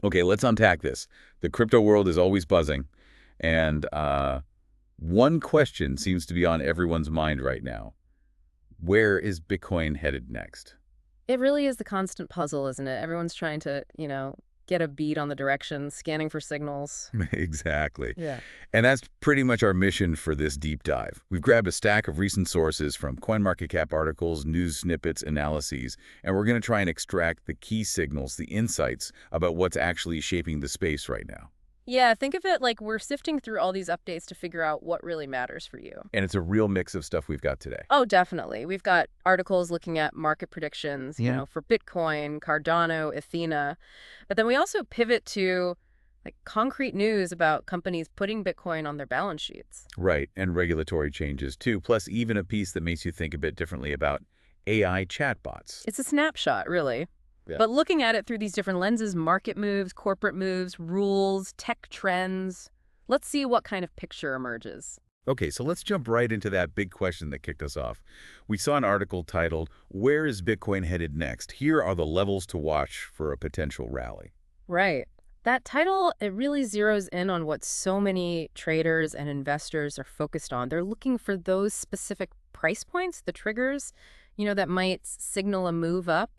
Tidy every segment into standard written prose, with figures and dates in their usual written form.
Okay, let's unpack this. The crypto world is always buzzing, and one question seems to be on everyone's mind right now. Where is Bitcoin headed next? It really is the constant puzzle, isn't it? Everyone's trying to, get a beat on the direction, scanning for signals. Exactly. Yeah. And that's pretty much our mission for this deep dive. We've grabbed a stack of recent sources from CoinMarketCap articles, news snippets, analyses, and we're going to try and extract the key signals, the insights about what's actually shaping the space right now. Yeah, think of it like we're sifting through all these updates to figure out what really matters for you. And it's a real mix of stuff we've got today. Oh, definitely. We've got articles looking at market predictions, Yeah. for Bitcoin, Cardano, Ethena. But then we also pivot to like concrete news about companies putting Bitcoin on their balance sheets. Right, and regulatory changes too, plus even a piece that makes you think a bit differently about AI chatbots. It's a snapshot, really. Yeah. But looking at it through these different lenses, market moves, corporate moves, rules, tech trends, let's see what kind of picture emerges. Okay, so let's jump right into that big question that kicked us off. We saw an article titled, "Where is Bitcoin headed next? Here are the levels to watch for a potential rally." Right. That title, it really zeroes in on what so many traders and investors are focused on. They're looking for those specific price points, the triggers, that might signal a move up.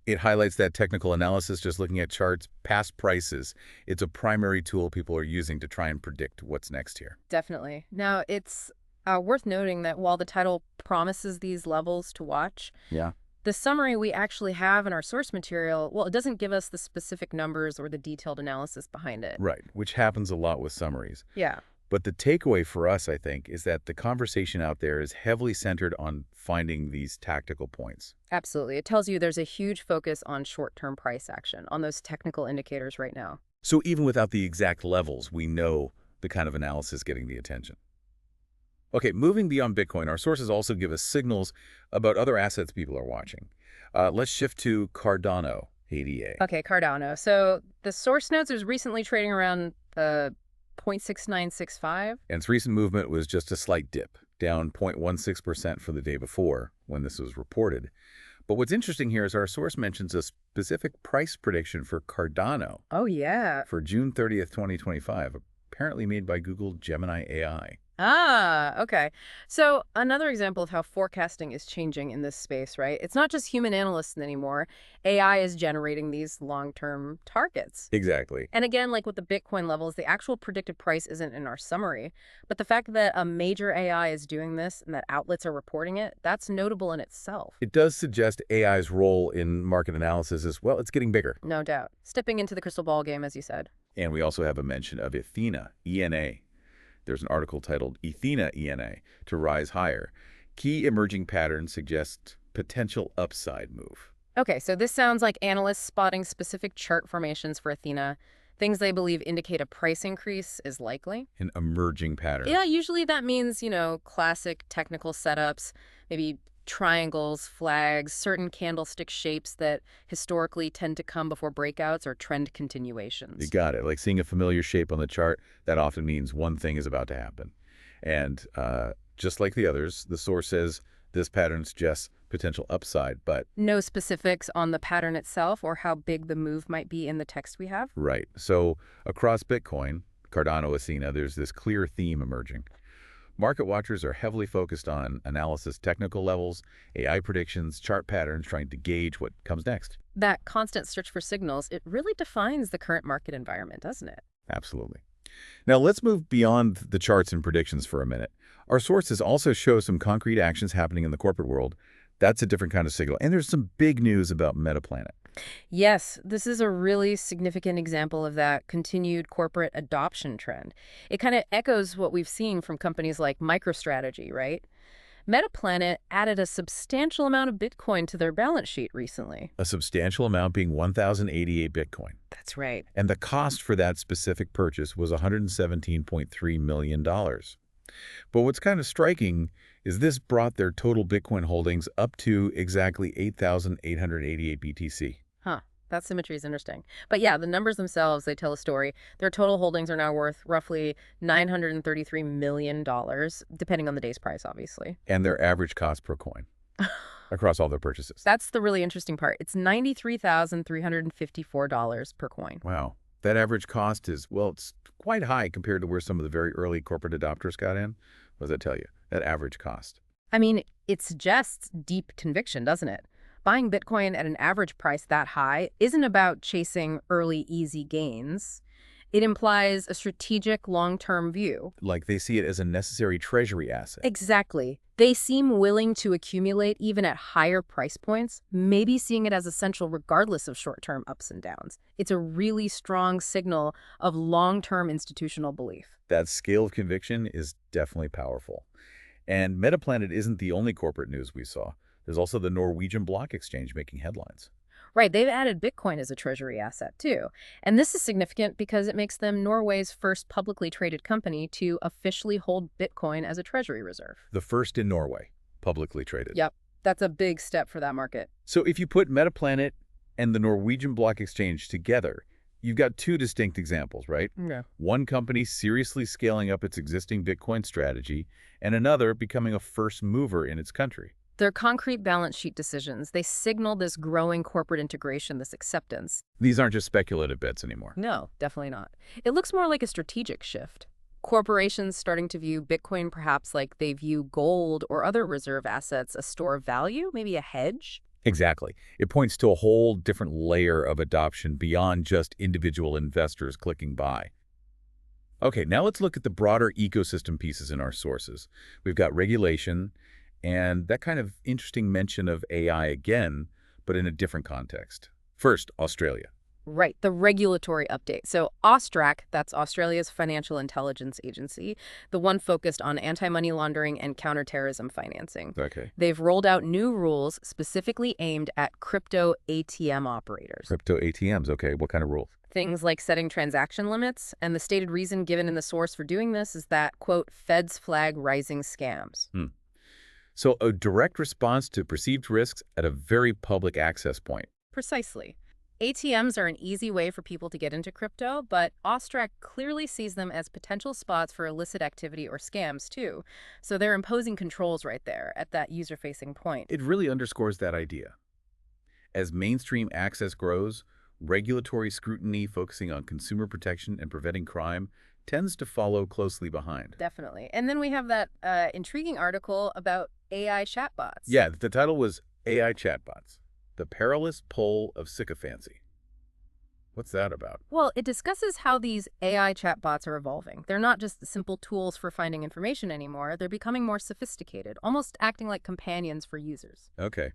It highlights that technical analysis, just looking at charts, past prices. It's a primary tool people are using to try and predict what's next here. Definitely. Now, it's worth noting that while the title promises these levels to watch, Yeah. the summary we actually have in our source material, well, it doesn't give us the specific numbers or the detailed analysis behind it. Right, which happens a lot with summaries. Yeah. But the takeaway for us, I think, is that the conversation out there is heavily centered on finding these tactical points. Absolutely. It tells you there's a huge focus on short-term price action, on those technical indicators right now. So even without the exact levels, we know the kind of analysis getting the attention. Okay, moving beyond Bitcoin, our sources also give us signals about other assets people are watching. Let's shift to Cardano, ADA. Okay, Cardano. So the source notes is recently trading around 0.6965. And its recent movement was just a slight dip, down 0.16% for the day before when this was reported. But what's interesting here is our source mentions a specific price prediction for Cardano Oh, yeah. for June 30th, 2025, apparently made by Google Gemini AI. Ah, okay. So another example of how forecasting is changing in this space, right? It's not just human analysts anymore. AI is generating these long-term targets. Exactly. And again, like with the Bitcoin levels, the actual predicted price isn't in our summary. But the fact that a major AI is doing this and that outlets are reporting it, that's notable in itself. It does suggest AI's role in market analysis as well. It's getting bigger. No doubt. Stepping into the crystal ball game, as you said. And we also have a mention of Ethena, ENA. There's an article titled Ethena ENA to rise higher. Key emerging patterns suggest potential upside move. Okay, so this sounds like analysts spotting specific chart formations for Ethena. Things they believe indicate a price increase is likely. An emerging pattern. Yeah, usually that means, classic technical setups, maybe triangles, flags, certain candlestick shapes that historically tend to come before breakouts or trend You continuations. got it. Like seeing a familiar shape on the chart, that often means one thing is about to happen. And just like the others, the source says this pattern suggests potential upside, but No specifics on the pattern itself or how big the move might be in the text we have. right. So across Bitcoin, Cardano, Ethena, there's this clear theme emerging. Market watchers are heavily focused on analysis technical levels, AI predictions, chart patterns, trying to gauge what comes next. That constant search for signals, it really defines the current market environment, doesn't it? Absolutely. Now let's move beyond the charts and predictions for a minute. Our sources also show some concrete actions happening in the corporate world. That's a different kind of signal. And there's some big news about Metaplanet. Yes, this is a really significant example of that continued corporate adoption trend. It kind of echoes what we've seen from companies like MicroStrategy, right? Metaplanet added a substantial amount of Bitcoin to their balance sheet recently. A substantial amount being 1,088 Bitcoin. That's right. And the cost for that specific purchase was $117.3 million. But what's kind of striking is this brought their total Bitcoin holdings up to exactly 8,888 BTC. Huh. That symmetry is interesting. But yeah, the numbers themselves, they tell a story. Their total holdings are now worth roughly $933 million, depending on the day's price, obviously. And their average cost per coin across all their purchases. That's the really interesting part. It's $93,354 per coin. Wow. That average cost is, well, it's quite high compared to where some of the very early corporate adopters got in. What does that tell you? That average cost. I mean, it suggests deep conviction, doesn't it? Buying Bitcoin at an average price that high isn't about chasing early, easy gains. It implies a strategic, long-term view. Like they see it as a necessary treasury asset. Exactly. They seem willing to accumulate even at higher price points, maybe seeing it as essential regardless of short-term ups and downs. It's a really strong signal of long-term institutional belief. That scale of conviction is definitely powerful. And Metaplanet isn't the only corporate news we saw. There's also the Norwegian Block Exchange making headlines. Right, they've added Bitcoin as a treasury asset, too. And this is significant because it makes them Norway's first publicly traded company to officially hold Bitcoin as a treasury reserve. The first in Norway, publicly traded. Yep, that's a big step for that market. So if you put Metaplanet and the Norwegian Block Exchange together, you've got two distinct examples, right? Yeah. One company seriously scaling up its existing Bitcoin strategy, and another becoming a first mover in its country. They're concrete balance sheet decisions. They signal this growing corporate integration, this acceptance. These aren't just speculative bets anymore. No, definitely not. It looks more like a strategic shift. Corporations starting to view Bitcoin perhaps like they view gold or other reserve assets, a store of value, maybe a hedge. Exactly. It points to a whole different layer of adoption beyond just individual investors clicking buy. Okay, now let's look at the broader ecosystem pieces in our sources. We've got regulation, and that kind of interesting mention of AI again, but in a different context. First, Australia. Right, the regulatory update. So AUSTRAC, that's Australia's Financial Intelligence Agency, the one focused on anti-money laundering and counterterrorism financing. Okay. They've rolled out new rules specifically aimed at crypto ATM operators. Crypto ATMs, okay. What kind of rules? Things like setting transaction limits, and the stated reason given in the source for doing this is that, quote, feds flag rising scams. So a direct response to perceived risks at a very public access point. Precisely. ATMs are an easy way for people to get into crypto, but AUSTRAC clearly sees them as potential spots for illicit activity or scams, too. So they're imposing controls right there at that user-facing point. It really underscores that idea. As mainstream access grows, regulatory scrutiny focusing on consumer protection and preventing crime tends to follow closely behind. Definitely. And then we have that intriguing article about AI chatbots. Yeah, the title was AI Chatbots, The Perilous Pull of Sycophancy. What's that about? Well, it discusses how these AI chatbots are evolving. They're not just simple tools for finding information anymore. They're becoming more sophisticated, almost acting like companions for users. Okay.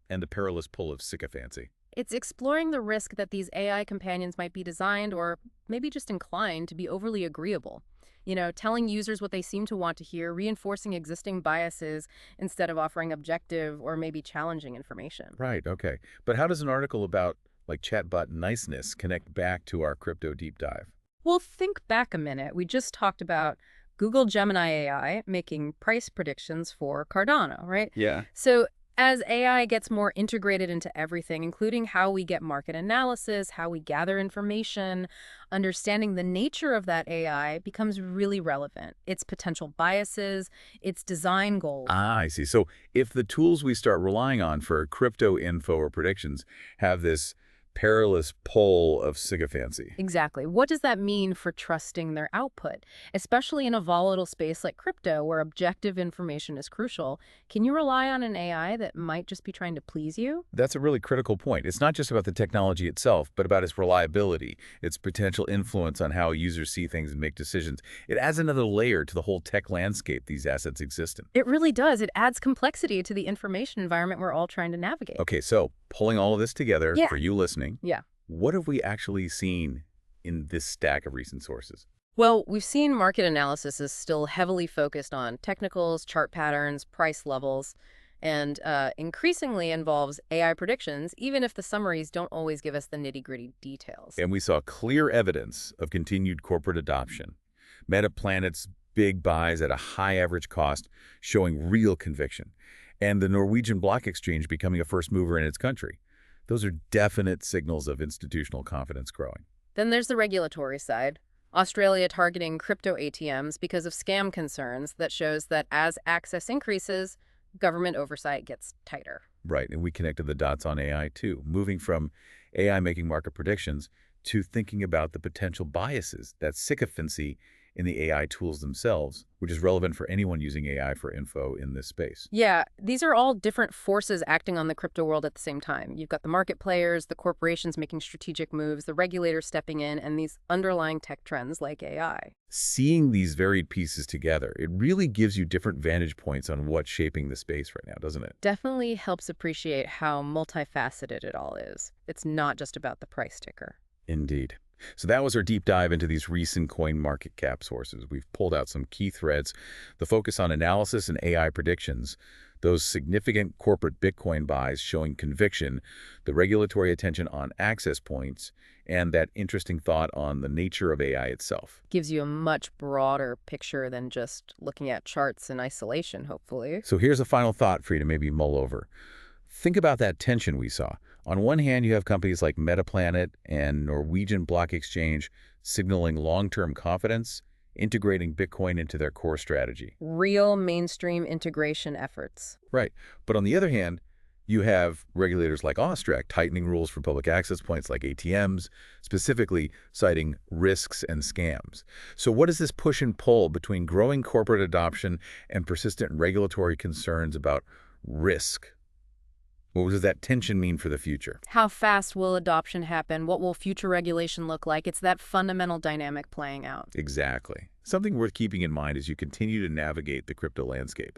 And the perilous pull of sycophancy. It's exploring the risk that these AI companions might be designed or maybe just inclined to be overly agreeable. You know, telling users what they seem to want to hear, reinforcing existing biases instead of offering objective or maybe challenging information. Right, okay. But how does an article about, like, chatbot niceness connect back to our crypto deep dive? Well, think back a minute. We just talked about Google Gemini AI making price predictions for Cardano, right? Yeah. So as AI gets more integrated into everything, including how we get market analysis, how we gather information, understanding the nature of that AI becomes really relevant. Its potential biases, its design goals. Ah, I see. So if the tools we start relying on for crypto info or predictions have this perilous pull of sycophancy. Exactly. What does that mean for trusting their output? Especially in a volatile space like crypto, where objective information is crucial, can you rely on an AI that might just be trying to please you? That's a really critical point. It's not just about the technology itself, but about its reliability, its potential influence on how users see things and make decisions. It adds another layer to the whole tech landscape these assets exist in. It really does. It adds complexity to the information environment we're all trying to navigate. Okay, so pulling all of this together for you listening, what have we actually seen in this stack of recent sources? Well, we've seen market analysis is still heavily focused on technicals, chart patterns, price levels, and increasingly involves AI predictions, even if the summaries don't always give us the nitty-gritty details. And we saw clear evidence of continued corporate adoption. Metaplanet's big buys at a high average cost showing real conviction, and the Norwegian Block Exchange becoming a first mover in its country. Those are definite signals of institutional confidence growing. Then there's the regulatory side. Australia targeting crypto ATMs because of scam concerns that shows that as access increases, government oversight gets tighter. Right, and we connected the dots on AI too, moving from AI making market predictions to thinking about the potential biases, that sycophancy in the AI tools themselves, which is relevant for anyone using AI for info in this space. Yeah, these are all different forces acting on the crypto world at the same time. You've got the market players, the corporations making strategic moves, the regulators stepping in, and these underlying tech trends like AI. Seeing these varied pieces together, it really gives you different vantage points on what's shaping the space right now, doesn't it? Definitely helps appreciate how multifaceted it all is. It's not just about the price ticker. Indeed. So that was our deep dive into these recent coin market cap sources. We've pulled out some key threads, the focus on analysis and AI predictions, those significant corporate Bitcoin buys showing conviction, the regulatory attention on access points, and that interesting thought on the nature of AI itself. Gives you a much broader picture than just looking at charts in isolation, hopefully. So here's a final thought for you to maybe mull over. Think about that tension we saw. On one hand, you have companies like Metaplanet and Norwegian Block Exchange signaling long-term confidence, integrating Bitcoin into their core strategy. Real mainstream integration efforts. Right. But on the other hand, you have regulators like Austrac tightening rules for public access points like ATMs, specifically citing risks and scams. So what is this push and pull between growing corporate adoption and persistent regulatory concerns about risk? What does that tension mean for the future? How fast will adoption happen? What will future regulation look like? It's that fundamental dynamic playing out. Exactly. Something worth keeping in mind as you continue to navigate the crypto landscape.